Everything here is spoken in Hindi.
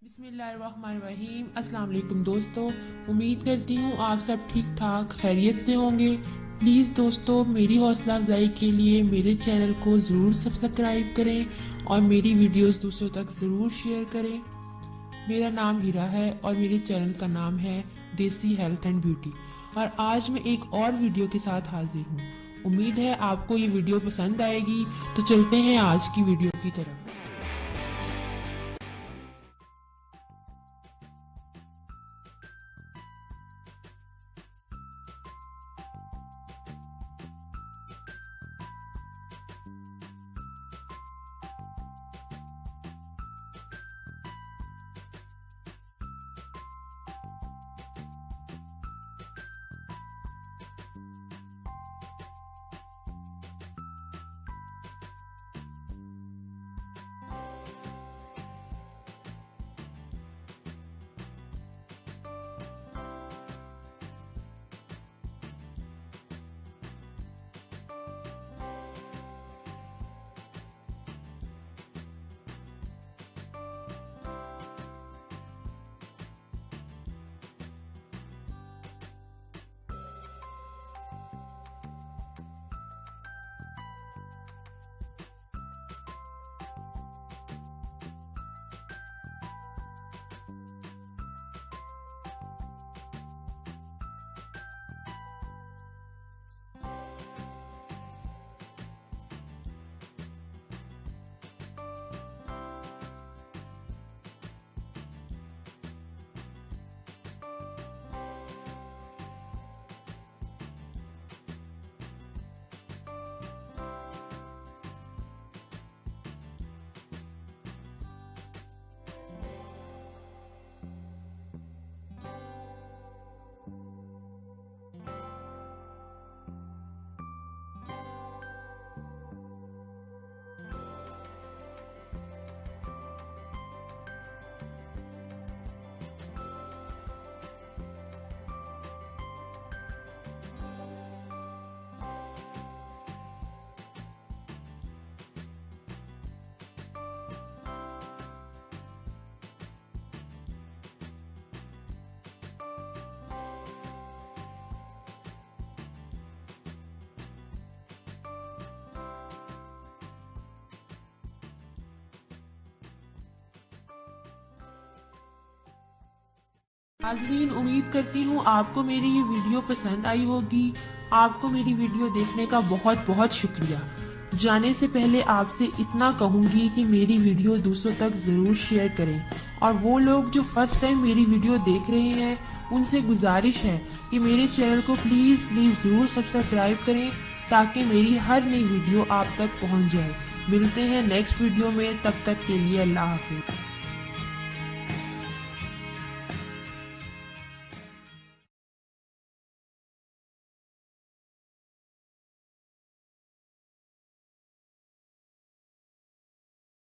बिस्मिल्लाहिर्रहमानिर्रहीम। अस्सलाम वालेकुम दोस्तों, उम्मीद करती हूँ आप सब ठीक ठाक खैरियत से होंगे। प्लीज़ दोस्तों, मेरी हौसला अफजाई के लिए मेरे चैनल को ज़रूर सब्सक्राइब करें और मेरी वीडियोस दूसरों तक ज़रूर शेयर करें। मेरा नाम हीरा है और मेरे चैनल का नाम है देसी हेल्थ एंड ब्यूटी। और आज मैं एक और वीडियो के साथ हाजिर हूँ। उम्मीद है आपको ये वीडियो पसंद आएगी। तो चलते हैं आज की वीडियो की तरफ। नाज़रीन, उम्मीद करती हूँ आपको मेरी ये वीडियो पसंद आई होगी। आपको मेरी वीडियो देखने का बहुत बहुत शुक्रिया। जाने से पहले आपसे इतना कहूँगी कि मेरी वीडियो दूसरों तक ज़रूर शेयर करें। और वो लोग जो फर्स्ट टाइम मेरी वीडियो देख रहे हैं, उनसे गुजारिश है कि मेरे चैनल को प्लीज़ ज़रूर सब्सक्राइब करें ताकि मेरी हर नई वीडियो आप तक पहुँच जाए। मिलते हैं नेक्स्ट वीडियो में, तब तक के लिए अल्लाह हाफिज़।